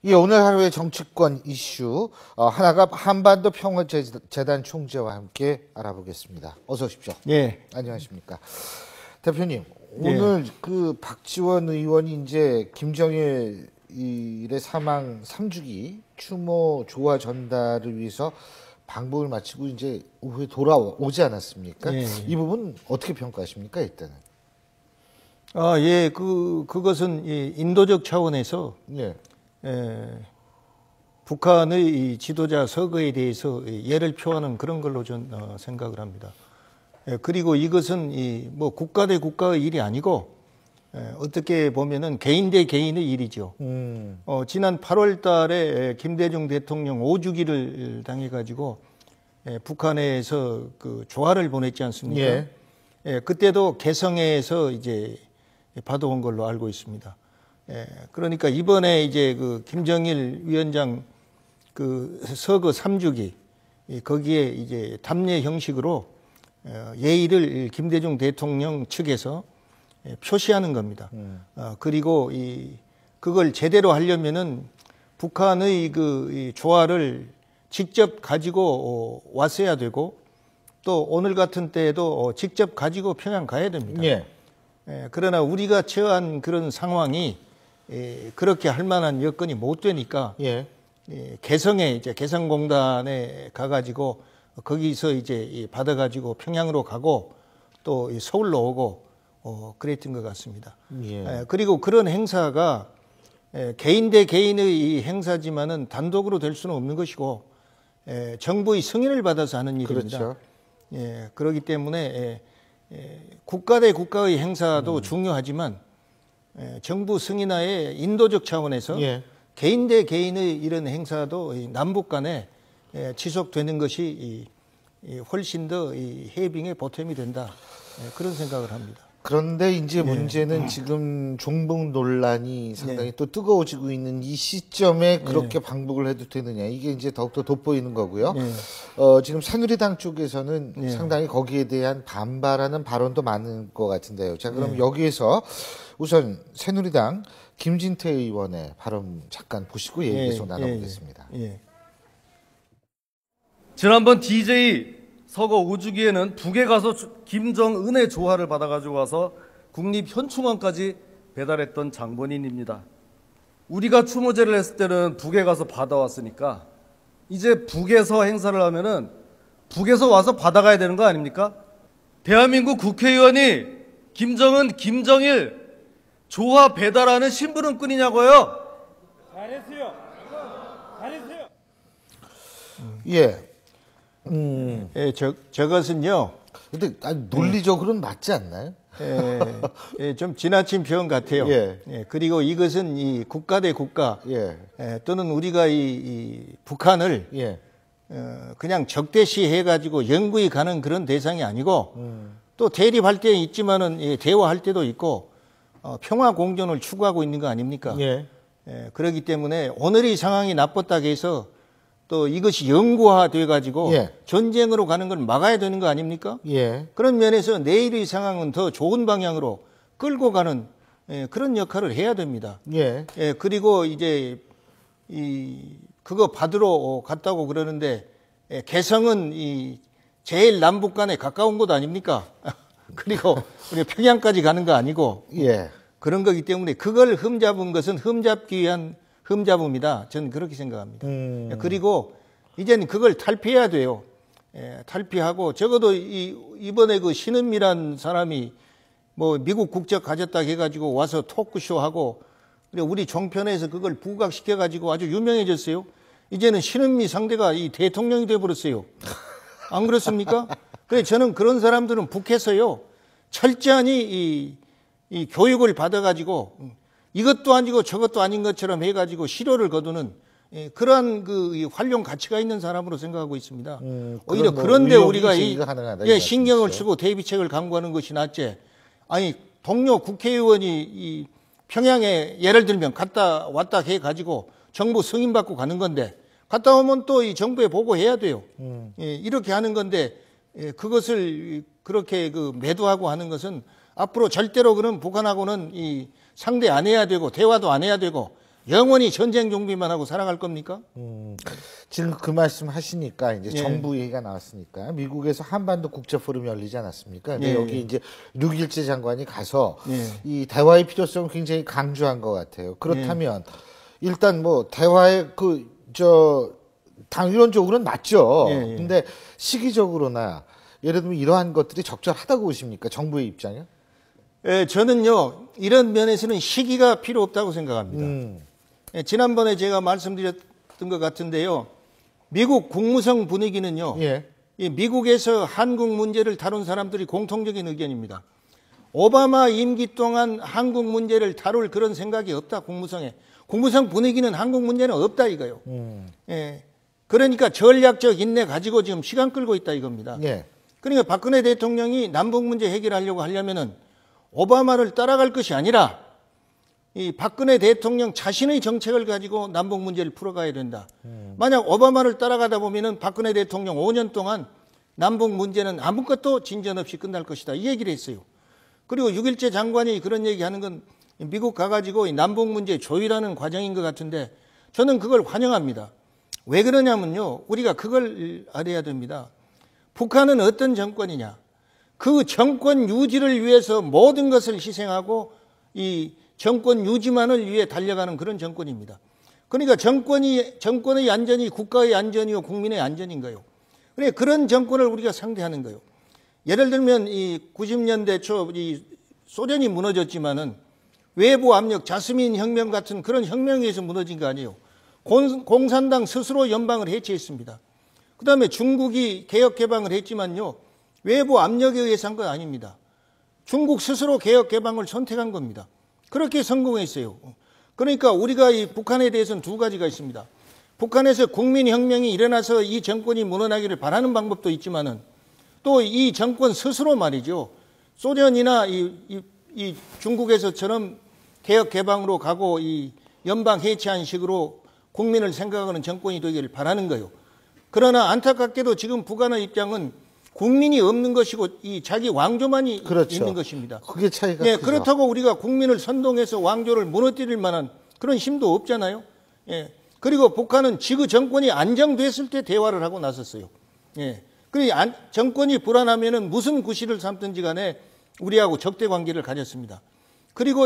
예, 오늘 하루의 정치권 이슈 하나가 한반도 평화재단 총재와 함께 알아보겠습니다. 어서 오십시오. 예. 안녕하십니까. 대표님, 오늘 그 박지원 의원이 이제 김정일의 사망 3주기 추모 조화 전달을 위해서 방북을 마치고 이제 오후에 돌아오지 않았습니까? 예. 이 부분 어떻게 평가하십니까, 일단은? 예, 그것은 이 인도적 차원에서 예. 북한의 이 지도자 서거에 대해서 예를 표하는 그런 걸로 전 생각을 합니다. 그리고 이것은 뭐 국가 대 국가의 일이 아니고 어떻게 보면은 개인 대 개인의 일이죠. 지난 8월 달에 김대중 대통령 5주기를 당해가지고 북한에서 그 조화를 보냈지 않습니까? 예. 그때도 개성에서 이제 받아온 걸로 알고 있습니다. 그러니까 이번에 이제 그 김정일 위원장 그 서거 3주기 거기에 이제 답례 형식으로 예의를 김대중 대통령 측에서 표시하는 겁니다. 그리고 그걸 제대로 하려면은 북한의 이 조화를 직접 가지고 왔어야 되고 또 오늘 같은 때에도 직접 가지고 평양 가야 됩니다. 예. 그러나 우리가 처한 그런 상황이 그렇게 할 만한 여건이 못 되니까 예. 개성에 이제 개성공단에 가가지고 거기서 이제 받아가지고 평양으로 가고 또 서울로 오고 그랬던 것 같습니다. 예. 그리고 그런 행사가 개인 대 개인의 이 행사지만은 단독으로 될 수는 없는 것이고 정부의 승인을 받아서 하는 일입니다. 그렇죠. 그렇기 때문에 국가 대 국가의 행사도 중요하지만 정부 승인하에 인도적 차원에서 예. 개인 대 개인의 이런 행사도 남북 간에 지속되는 것이 훨씬 더 해빙의 보탬이 된다. 그런 생각을 합니다. 그런데 이제 문제는 지금 종북 논란이 상당히 또 뜨거워지고 있는 이 시점에 그렇게 방북을 해도 되느냐, 이게 이제 더욱더 돋보이는 거고요. 지금 새누리당 쪽에서는 상당히 거기에 대한 반발하는 발언도 많은 것 같은데요. 자, 그럼 여기에서 우선 새누리당 김진태 의원의 발언 잠깐 보시고 얘기 계속 나눠보겠습니다. 지난번 DJ 서거 5주기에는 북에 가서 김정은의 조화를 받아가지고 와서 국립현충원까지 배달했던 장본인입니다. 우리가 추모제를 했을 때는 북에 가서 받아왔으니까 이제 북에서 행사를 하면은 북에서 와서 받아가야 되는 거 아닙니까? 대한민국 국회의원이 김정은, 김정일 조화 배달하는 심부름꾼이냐고요? 잘했어요. 잘했어요. 예. 저것은요. 근데 논리적으로는 맞지 않나요? 좀 지나친 표현 같아요. 그리고 이것은 이 국가 대 국가 또는 우리가 이 북한을 그냥 적대시 해가지고 영구히 가는 그런 대상이 아니고 또 대립할 때 있지만은 대화할 때도 있고 평화 공존을 추구하고 있는 거 아닙니까? 그렇기 때문에 오늘의 상황이 나빴다고 해서 또 이것이 영구화돼 가지고 전쟁으로 가는 걸 막아야 되는 거 아닙니까? 그런 면에서 내일의 상황은 더 좋은 방향으로 끌고 가는 그런 역할을 해야 됩니다. 그리고 이제 그거 받으러 갔다고 그러는데 개성은 제일 남북 간에 가까운 곳 아닙니까? 그리고 우리 평양까지 가는 거 아니고 그런 거기 때문에 그걸 흠잡은 것은 흠잡기 위한 흠잡음이다. 저는 그렇게 생각합니다. 그리고 이제는 그걸 탈피해야 돼요. 탈피하고 적어도 이번에 그 신은미란 사람이 뭐 미국 국적 가졌다 해가지고 와서 토크쇼 하고 우리 종편에서 그걸 부각시켜가지고 아주 유명해졌어요. 이제는 신은미 상대가 이 대통령이 돼버렸어요. 안 그렇습니까? 그래 저는 그런 사람들은 북에서요 철저히 이 교육을 받아가지고 이것도 아니고 저것도 아닌 것처럼 해가지고 시료를 거두는 그러한 그 활용 가치가 있는 사람으로 생각하고 있습니다. 오히려 그런데 우리가 신경을 쓰고 대비책을 강구하는 것이 낫지. 아니 동료 국회의원이 평양에 예를 들면 갔다 왔다 해가지고 정부 승인받고 가는 건데 갔다 오면 또 이 정부에 보고해야 돼요. 이렇게 하는 건데 그것을 그렇게 그 매도하고 하는 것은 앞으로 절대로 그런 북한하고는 상대 안 해야 되고 대화도 안 해야 되고 영원히 전쟁 좀비만 하고 살아갈 겁니까? 지금 그 말씀 하시니까 이제 정부 얘기가 나왔으니까 미국에서 한반도 국제 포럼이 열리지 않았습니까? 근데 여기 이제 6일째 장관이 가서 이 대화의 필요성을 굉장히 강조한 것 같아요. 그렇다면 일단 뭐 대화의 당론적으로는 맞죠. 근데 시기적으로나 예를 들면 이러한 것들이 적절하다고 보십니까? 정부의 입장이요? 저는요, 이런 면에서는 시기가 필요 없다고 생각합니다. 지난번에 제가 말씀드렸던 것 같은데요. 미국 국무성 분위기는요. 이 미국에서 한국 문제를 다룬 사람들이 공통적인 의견입니다. 오바마 임기 동안 한국 문제를 다룰 그런 생각이 없다, 국무성에. 국무성 분위기는 한국 문제는 없다, 이거요. 그러니까 전략적 인내 가지고 지금 시간 끌고 있다, 이겁니다. 그러니까 박근혜 대통령이 남북 문제 해결하려고 하려면은 오바마를 따라갈 것이 아니라 이 박근혜 대통령 자신의 정책을 가지고 남북 문제를 풀어가야 된다. 만약 오바마를 따라가다 보면은 박근혜 대통령 5년 동안 남북 문제는 아무것도 진전 없이 끝날 것이다. 이 얘기를 했어요. 그리고 6일째 장관이 그런 얘기하는 건 미국 가가지고 이 남북 문제 조율하는 과정인 것 같은데 저는 그걸 환영합니다. 왜 그러냐면요. 우리가 그걸 알아야 됩니다. 북한은 어떤 정권이냐. 그 정권 유지를 위해서 모든 것을 희생하고 이 정권 유지만을 위해 달려가는 그런 정권입니다. 그러니까 정권의 안전이 국가의 안전이요 국민의 안전인 거예요. 그러니까 그런 정권을 우리가 상대하는 거예요. 예를 들면 이 90년대 초 이 소련이 무너졌지만은 외부 압력, 자스민 혁명 같은 그런 혁명에 의해서 무너진 거 아니에요. 공산당 스스로 연방을 해체했습니다. 그 다음에 중국이 개혁 개방을 했지만요. 외부 압력에 의해서 한 건 아닙니다. 중국 스스로 개혁 개방을 선택한 겁니다. 그렇게 성공했어요. 그러니까 우리가 이 북한에 대해서는 두 가지가 있습니다. 북한에서 국민혁명이 일어나서 이 정권이 무너나기를 바라는 방법도 있지만은 또 이 정권 스스로 말이죠. 소련이나 이 중국에서처럼 개혁 개방으로 가고 이 연방 해체한 식으로 국민을 생각하는 정권이 되기를 바라는 거예요. 그러나 안타깝게도 지금 북한의 입장은 국민이 없는 것이고 이 자기 왕조만이 있는 것입니다. 그게 차이가 크죠. 그렇다고 우리가 국민을 선동해서 왕조를 무너뜨릴 만한 그런 힘도 없잖아요. 그리고 북한은 지구 정권이 안정됐을 때 대화를 하고 나섰어요. 그리고 정권이 불안하면은 무슨 구실을 삼든지 간에 우리하고 적대 관계를 가졌습니다. 그리고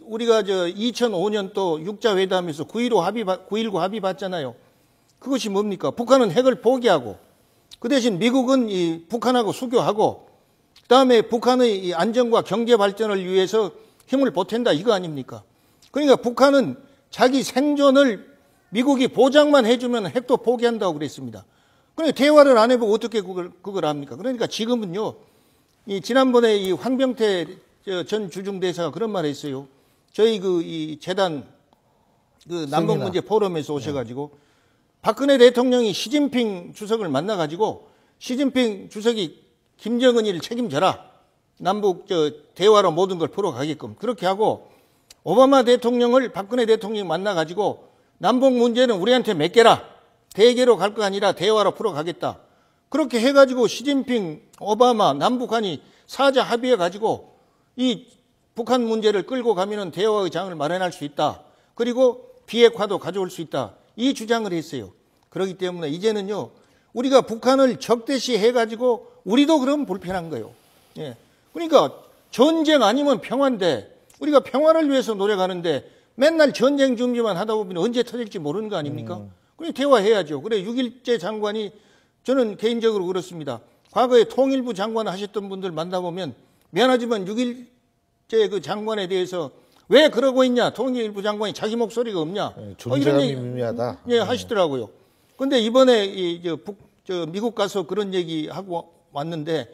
우리가 2005년도 육자회담에서 9.19 합의 봤잖아요. 그것이 뭡니까? 북한은 핵을 포기하고 그 대신 미국은 이 북한하고 수교하고 그다음에 북한의 이 안정과 경제 발전을 위해서 힘을 보탠다 이거 아닙니까? 그러니까 북한은 자기 생존을 미국이 보장만 해주면 핵도 포기한다고 그랬습니다. 그러니까 대화를 안 해보고 어떻게 그걸 합니까? 그러니까 지금은요. 지난번에 이 황병태 전 주중대사가 그런 말을 했어요. 저희 이 재단 남북 문제 포럼에서 오셔가지고 박근혜 대통령이 시진핑 주석을 만나가지고 시진핑 주석이 김정은이를 책임져라. 남북 대화로 모든 걸 풀어가게끔. 그렇게 하고 오바마 대통령을 박근혜 대통령이 만나가지고 남북 문제는 우리한테 맡겨라. 대개로 갈 거 아니라 대화로 풀어가겠다. 그렇게 해가지고 시진핑, 오바마, 남북한이 사자 합의해가지고 이 북한 문제를 끌고 가면은 대화의 장을 마련할 수 있다. 그리고 비핵화도 가져올 수 있다. 이 주장을 했어요. 그렇기 때문에 이제는요, 우리가 북한을 적대시 해가지고 우리도 그럼 불편한 거예요. 그러니까 전쟁 아니면 평화인데 우리가 평화를 위해서 노력하는데 맨날 전쟁 준비만 하다 보면 언제 터질지 모르는 거 아닙니까? 그래 대화해야죠. 그래 6일째 장관이 저는 개인적으로 그렇습니다. 과거에 통일부 장관 하셨던 분들 만나보면 미안하지만 6일째 그 장관에 대해서 왜 그러고 있냐? 통일부 장관이 자기 목소리가 없냐? 존재감이 미미하다. 하시더라고요. 근데 이번에 미국 가서 그런 얘기 하고 왔는데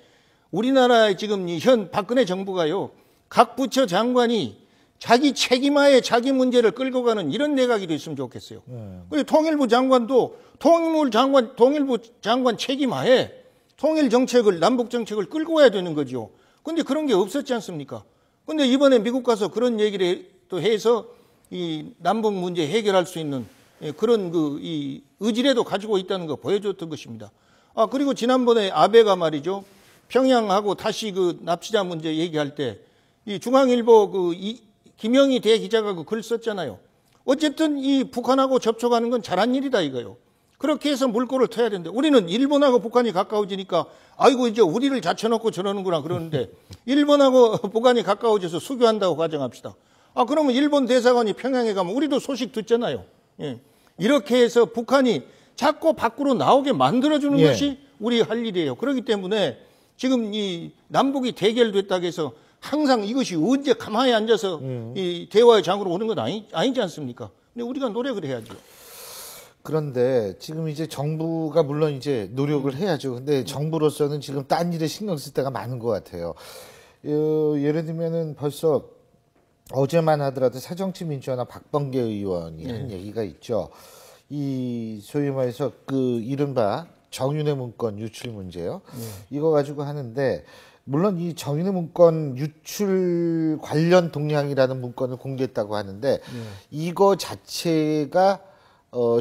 우리나라의 지금 현 박근혜 정부가요. 각 부처 장관이 자기 책임하에 자기 문제를 끌고 가는 이런 내각이 됐으면 좋겠어요. 그리고 통일부 장관도 통일부 장관 책임하에 통일 정책을 남북 정책을 끌고 가야 되는 거죠. 근데 그런 게 없었지 않습니까? 근데 이번에 미국 가서 그런 얘기를 또 해서 이 남북 문제 해결할 수 있는 그런 이 의지라도 가지고 있다는 거 보여줬던 것입니다. 그리고 지난번에 아베가 말이죠. 평양하고 다시 그 납치자 문제 얘기할 때 이 중앙일보 김영희 대기자가 그 글 썼잖아요. 어쨌든 이 북한하고 접촉하는 건 잘한 일이다 이거요. 그렇게 해서 물꼬를 터야 되는데 우리는 일본하고 북한이 가까워지니까 아이고 이제 우리를 자쳐놓고 저러는구나 그러는데 일본하고 북한이 가까워져서 수교한다고 가정합시다. 아 그러면 일본 대사관이 평양에 가면 우리도 소식 듣잖아요. 예. 이렇게 해서 북한이 자꾸 밖으로 나오게 만들어주는 것이 우리 할 일이에요. 그렇기 때문에 지금 이 남북이 대결됐다고 해서 항상 이것이 언제 가만히 앉아서 이 대화의 장으로 오는 건 아니지 않습니까? 근데 우리가 노력을 해야죠. 그런데 지금 이제 정부가 물론 이제 노력을 해야죠. 근데 정부로서는 지금 딴 일에 신경 쓸 때가 많은 것 같아요. 예를 들면은 벌써 어제만 하더라도 새정치민주연합 박범계 의원이 한 얘기가 있죠. 이 소위 말해서 그 이른바 정윤회 문건 유출 문제요. 이거 가지고 하는데 물론 이 정윤회 문건 유출 관련 동향이라는 문건을 공개했다고 하는데 이거 자체가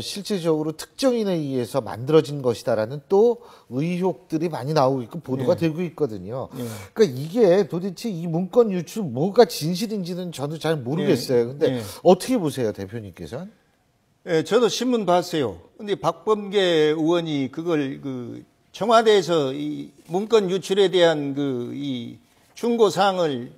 실제적으로 특정인에 의해서 만들어진 것이다라는 또 의혹들이 많이 나오고 있고 보도가 되고 있거든요. 그러니까 이게 도대체 이 문건 유출 뭐가 진실인지는 저도 잘 모르겠어요. 근데 어떻게 보세요, 대표님께서는? 예, 저도 신문 봤어요. 근데 박범계 의원이 그걸 청와대에서 이 문건 유출에 대한 이 충고 사항을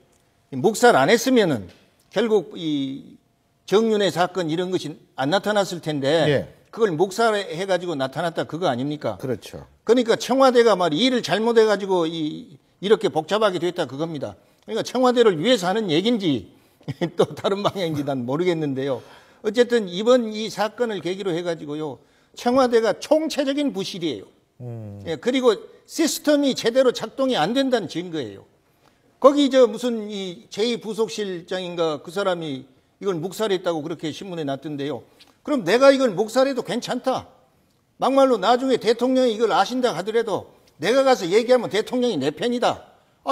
묵살 안 했으면은 결국 이 정윤회 사건 이런 것이 안 나타났을 텐데 그걸 묵살해가지고 나타났다 그거 아닙니까? 그렇죠. 그러니까 청와대가 일을 잘못해가지고 이렇게 복잡하게 됐다 그겁니다. 그러니까 청와대를 위해서 하는 얘기인지 또 다른 방향인지 난 모르겠는데요. 어쨌든 이번 이 사건을 계기로 해가지고요. 청와대가 총체적인 부실이에요. 예, 그리고 시스템이 제대로 작동이 안 된다는 증거예요. 거기 무슨 이 제2부속실장인가 그 사람이 이걸 묵살했다고 그렇게 신문에 났던데요. 그럼 내가 이걸 묵살해도 괜찮다. 막말로 나중에 대통령이 이걸 아신다 하더라도 내가 가서 얘기하면 대통령이 내 편이다.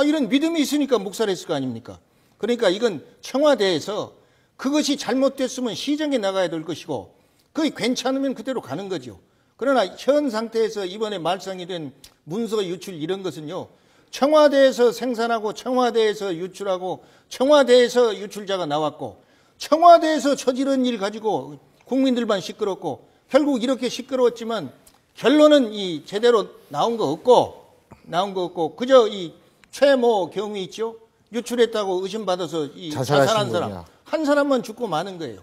이런 믿음이 있으니까 묵살했을 거 아닙니까? 그러니까 이건 청와대에서 그것이 잘못됐으면 시정해 나가야 될 것이고 그게 괜찮으면 그대로 가는 거죠. 그러나 현 상태에서 이번에 말썽이 된 문서 유출 이런 것은요. 청와대에서 생산하고 청와대에서 유출하고 청와대에서 유출자가 나왔고 청와대에서 저지른 일 가지고 국민들만 시끄럽고 결국 이렇게 시끄러웠지만 결론은 제대로 나온 거 없고 그저 이 최모 경위 있죠. 유출했다고 의심받아서 자살한 사람 한 사람만 죽고 마는 거예요.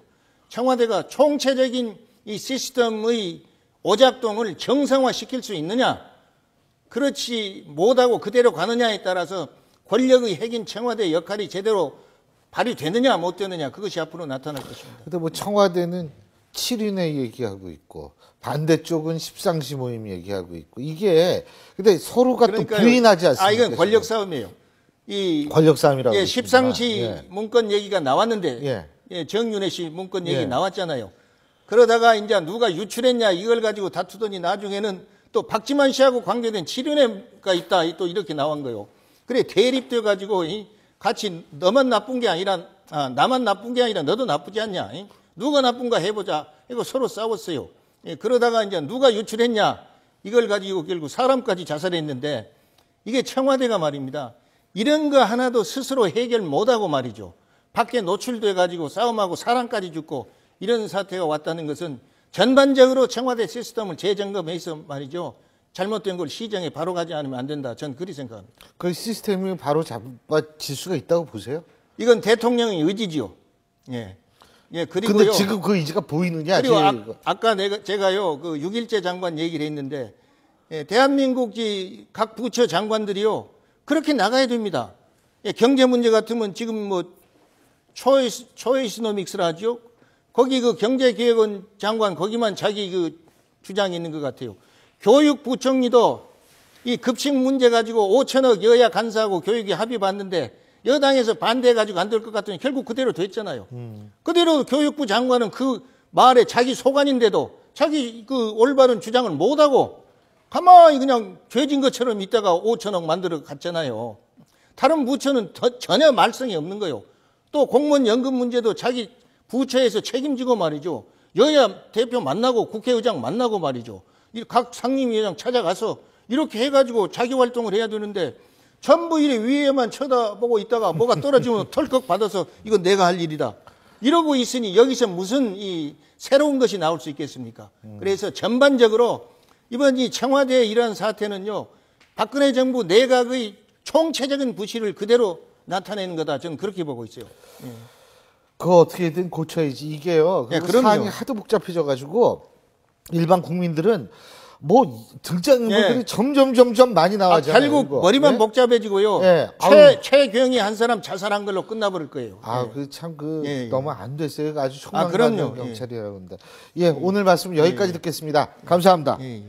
청와대가 총체적인 이 시스템의 오작동을 정상화시킬 수 있느냐 그렇지 못하고 그대로 가느냐에 따라서 권력의 핵인 청와대 역할이 제대로 발휘되느냐 못 되느냐 그것이 앞으로 나타날 것입니다. 근데 청와대는 7인회 얘기하고 있고 반대쪽은 십상시 모임 얘기하고 있고 이게 근데 서로가 또 부인하지 않습니까? 이건 권력 싸움이에요. 권력 싸움이라고. 십상시 문건 얘기가 나왔는데 정윤회 씨 문건 얘기 나왔잖아요. 그러다가 이제 누가 유출했냐 이걸 가지고 다투더니 나중에는 또 박지만 씨하고 관계된 7인회가 있다 또 이렇게 나온 거예요. 그래 대립돼 가지고 같이 너만 나쁜 게 아니라 나만 나쁜 게 아니라 너도 나쁘지 않냐? 누가 나쁜가 해보자. 이거 서로 싸웠어요. 그러다가 이제 누가 유출했냐 이걸 가지고 결국 사람까지 자살했는데 이게 청와대가 말입니다. 이런 거 하나도 스스로 해결 못하고 말이죠. 밖에 노출돼 가지고 싸움하고 사람까지 죽고 이런 사태가 왔다는 것은 전반적으로 청와대 시스템을 재점검해서 말이죠. 잘못된 걸 시정에 바로 가지 않으면 안 된다. 전 그리 생각합니다. 그 시스템이 바로 잡아질 수가 있다고 보세요? 이건 대통령의 의지지요. 그리고요. 근데 지금 그 의지가 보이느냐? 그리고 아까 제가요, 6.1제 장관 얘기를 했는데, 대한민국 각 부처 장관들이요, 그렇게 나가야 됩니다. 경제 문제 같으면 지금 초이스노믹스라 하죠? 거기 경제기획원 장관 거기만 자기 주장이 있는 것 같아요. 교육부총리도 이 급식 문제 가지고 5천억 여야 간사하고 교육이 합의 봤는데 여당에서 반대해가지고 안 될 것 같더니 결국 그대로 됐잖아요. 그대로 교육부 장관은 그 말에 자기 소관인데도 자기 올바른 주장을 못하고 가만히 그냥 죄진 것처럼 있다가 5천억 만들어 갔잖아요. 다른 부처는 전혀 말썽이 없는 거예요. 또 공무원 연금 문제도 자기 부처에서 책임지고 말이죠. 여야 대표 만나고 국회의장 만나고 말이죠. 각 상임위원장 찾아가서 이렇게 해가지고 자기 활동을 해야 되는데 전부 이래 위에만 쳐다보고 있다가 뭐가 떨어지면 털컥 받아서 이건 내가 할 일이다. 이러고 있으니 여기서 무슨 이 새로운 것이 나올 수 있겠습니까? 그래서 전반적으로 이번 이 청와대의 이러한 사태는요, 박근혜 정부 내각의 총체적인 부실을 그대로 나타내는 거다. 저는 그렇게 보고 있어요. 예. 그거 어떻게든 고쳐야지. 이게요. 예, 사안이 하도 복잡해져가지고 일반 국민들은 뭐 등장인물들이 예. 점점 많이 나와잖아요. 결국 이거. 머리만 네? 복잡해지고요. 예. 최경희 한 사람 자살한 걸로 끝나버릴 거예요. 그 참 예, 예. 너무 안 됐어요. 아주 그럼요. 총망라한 경찰이라고 하는데. 예, 오늘 말씀 여기까지 듣겠습니다. 감사합니다. 예.